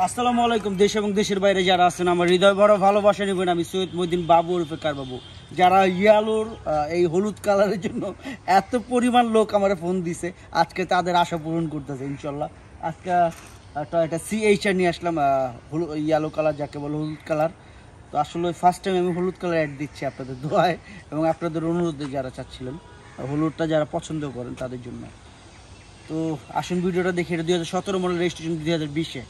আসসালামু আলাইকুম। দেশ এবং দেশের বাইরে যারা আছেন আমার হৃদয় ভরা ভালোবাসা নেবেন। আমি সৈয়দ মহিউদ্দিন বাবু ওরফে কার বাবু। যারা ইয়ালোর এই হলুদ কালারের জন্য এত পরিমাণ লোক আমার ফোন দিছে, আজকে তাদের আশা পূরণ করতেছে ইনশাল্লাহ। আজকে একটা CHR নিয়ে আসলাম, ইয়ালো কালার যাকে বলে হলুদ কালার। তো আসলে ফার্স্ট টাইম আমি হলুদ কালার অ্যাড দিচ্ছি আপনাদের দোয়ায় এবং আপনাদের অনুরোধে, যারা চাচ্ছিলেন হলুদটা যারা পছন্দ করেন তাদের জন্য। তো আসুন ভিডিওটা দেখে। এটা 2017 মডেল, রেজিস্ট্রেশন 2020-এ,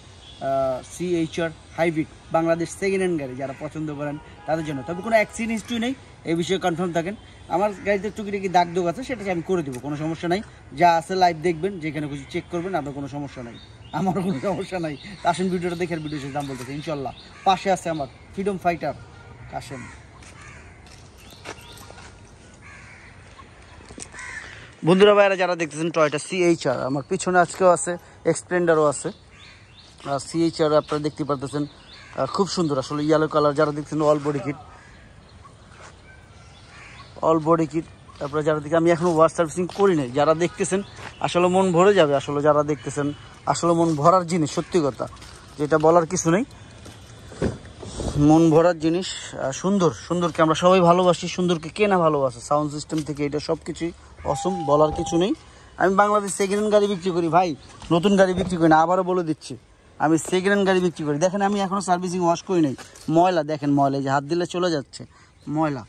CHR hybrid, Bangladesh second hand গাড়ি। যারা পছন্দ করেন তাদের জন্য। তবে কোনো অ্যাক্সিডেন্ট হিস্ট্রি নেই, এই বিষয়ে কনফার্ম থাকেন। আমার গাড়িতে টুকিটাকি দাগ দোগ আছে, সেটাকে আমি করে দেবো, কোনো সমস্যা নাই। যা আছে লাইভ দেখবেন, যেখানে কিছু চেক করবেন, আপনার কোনো সমস্যা নাই, আমারও কোনো সমস্যা নাই। আসুন ভিডিওটা দেখে ভিডিও শেষ দাম বলতেছে ইনশাল্লাহ। পাশে আছে আমার ফ্রিডম ফাইটার কাশেম। বন্ধুরা ভাইরা যারা দেখতেছেন টয়োটা CHR, আমার পিছনে আজকেও আছে, এক্সপ্লেন্ডারও আছে। CHR আপনারা দেখতে পারতেছেন, খুব সুন্দর আসলে ইয়েলো কালার। যারা দেখছেন অল বডি কিট, আপনারা যারা দেখে, আমি এখনও ওয়াশ সার্ভিসিং করি নাই। যারা দেখতেছেন আসলে মন ভরে যাবে। আসলে যারা দেখতেছেন আসলে মন ভরার জিনিস, সত্যি কথা যেটা বলার কিছু নেই, মন ভরার জিনিস। সুন্দরকে আমরা সবাই ভালোবাসি, সুন্দরকে কে না ভালোবাসে। সাউন্ড সিস্টেম থেকে এটা সব কিছুই অসম, বলার কিছু নেই। আমি বাংলাদেশ সেকেন্ড হ্যান্ড গাড়ি বিক্রি করি ভাই, নতুন গাড়ি বিক্রি করি না। আবারও বলে দিচ্ছি, আমি সেকেন্ড হ্যান্ড গাড়ি বিক্রি করি। দেখেন আমি এখনও সার্ভিসিং ওয়াশ করি নাই। ময়লা দেখেন, ময়লা যে হাত দিলে চলে যাচ্ছে ময়লা।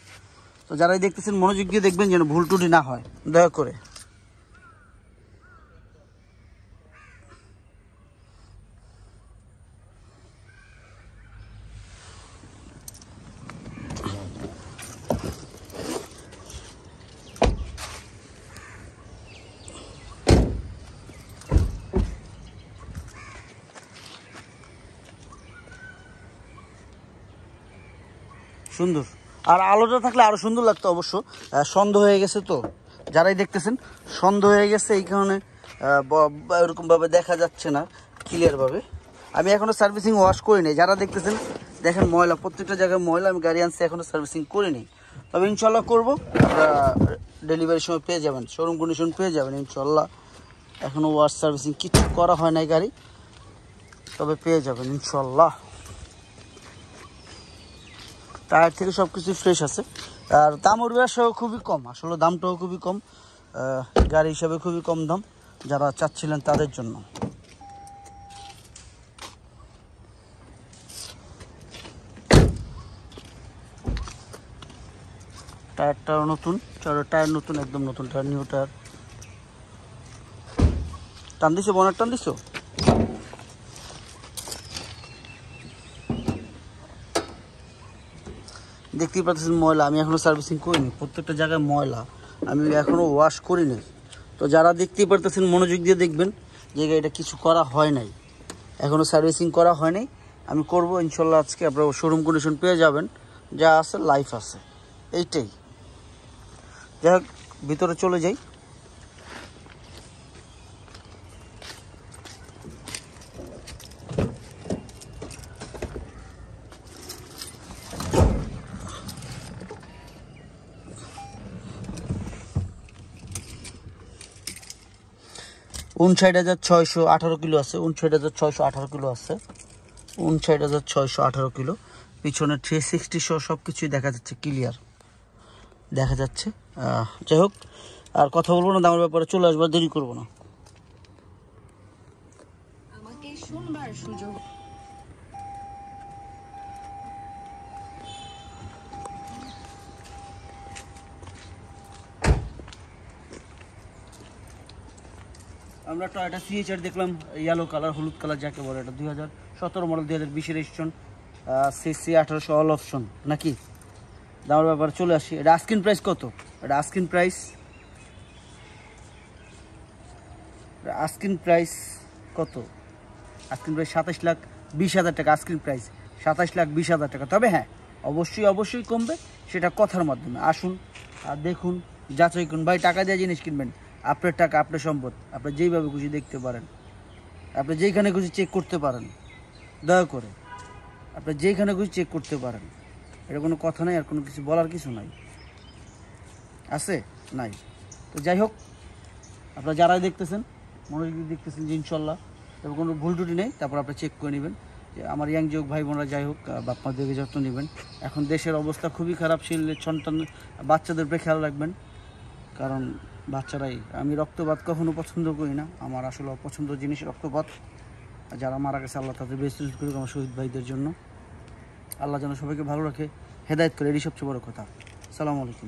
তো যারাই দেখতেছেন মনোযোগ দিয়ে দেখবেন যেন ভুল টুটি না হয়, দয়া করে। সুন্দর, আর আলোটা থাকলে আরো সুন্দর লাগতো অবশ্য। সন্ধ্যা হয়ে গেছে, তো যারাই দেখতেছেন সন্ধ্যা হয়ে গেছে, এই কারণে এরকম ভাবে দেখা যাচ্ছে না ক্লিয়ার ভাবে। আমি এখনো সার্ভিসিং ওয়াশ করি নাই। যারা দেখতেছেন দেখেন ময়লা, প্রত্যেকটা জায়গায় ময়লা। আমি গাড়ি আনছি, এখনো সার্ভিসিং করি নি, তবে ইনশাল্লাহ করবো। ডেলিভারির সময় পেয়ে যাবেন, শোরুম কন্ডিশন পেয়ে যাবেন ইনশাল্লাহ। এখনো ওয়াশ সার্ভিসিং কিছু করা হয় নাই গাড়ি, তবে পেয়ে যাবেন ইনশাল্লাহ। টায়ার থেকে সব কিছু ফ্রেশ আছে। আর দামের ব্যবসাও খুবই কম, আসলে দামটাও খুবই কম, গাড়ি হিসাবে খুবই কম দাম। যারা চাচ্ছিলেন তাদের জন্য। টায়ারটাও নতুন, টায়ার নতুন, একদম নতুন টায়ার, নিউ টায়ার। টান দিছো, বনার টান দিছো। দেখতেই পাচ্ছেন ময়লা, আমি এখনও সার্ভিসিং করিনি, প্রত্যেকটা জায়গায় ময়লা, আমি এখনও ওয়াশ করিনি। তো যারা দেখতেই পারতেছেন মনোযোগ দিয়ে দেখবেন যে এটা কিছু করা হয় নাই, এখনও সার্ভিসিং করা হয় নাই। আমি করব ইনশাল্লাহ। আজকে আপনারা শোরুম কন্ডিশন পেয়ে যাবেন, যা আছে লাইফ আছে, এইটাই। যাই হোক, ভিতরে চলে যাই। $59,618 কিলো আছে, 59,618 কিলো আছে, 59,618 কিলো। পিছনে 360 সহ সব কিছুই দেখা যাচ্ছে, ক্লিয়ার দেখা যাচ্ছে। যাই হোক, আর কথা বলবো না, দামের ব্যাপারে চলে আসবার, দেরি করবো না। আমাকে শুনবার সুযোগ। আমরা টয়োটা CHR দেখলাম, ইয়েলো কালার, হলুদ কালার যাকে বলে। এটা 2017 model, 2020 registration, CC 1800 all option নাকি। দামের ব্যাপারে চলে আসি। এটা আস্কিং প্রাইস কত? এটা আস্কিং প্রাইস কত? আস্কিং প্রাইস 27,20,000 টাকা। আস্কিং প্রাইস 27,20,000 টাকা। তবে হ্যাঁ, অবশ্যই কমবে, সেটা কথার মাধ্যমে। আসুন আর দেখুন, যাচাই করুন। ভাই, টাকা দিয়ে জিনিস কিনবেন, আপনার টাকা, আপনার সম্পদ, আপনি যেইভাবে খুশি দেখতে পারেন, আপনি যেইখানে খুশি চেক করতে পারেন, দয়া করে আপনি যেইখানে খুশি চেক করতে পারেন। এটা কোনো কথা নাই, আর কোনো কিছু বলার কিছু নাই, আছে নাই। তো যাই হোক, আপনারা যারাই দেখতেছেন মনোযোগ দিয়ে দেখতেছেন যে ইনশাল্লাহ তবে কোনো ভুল ত্রুটি নেই। তারপর আপনি চেক করে নেবেন। যে আমার ইয়াং যুগ ভাই বোনরা যাই হোক বাপ মা দেখে যত্ন নেবেন। এখন দেশের অবস্থা খুবই খারাপ, শরীরের সন্তান বাচ্চাদের উপরে খেয়াল রাখবেন, কারণ বাচ্চারাই, আমি রক্তপাত কখনো পছন্দ করি না, আমার আসলে অপছন্দ জিনিস রক্তপাত। যারা মারা গেছে আল্লাহ তাদের বেস্ট করুক আমার শহীদ ভাইদের জন্য, আল্লাহ যেন সবাইকে ভালো রাখে, হেদায়েত করে, এটি সবচেয়ে বড় কথা। আসসালামু আলাইকুম।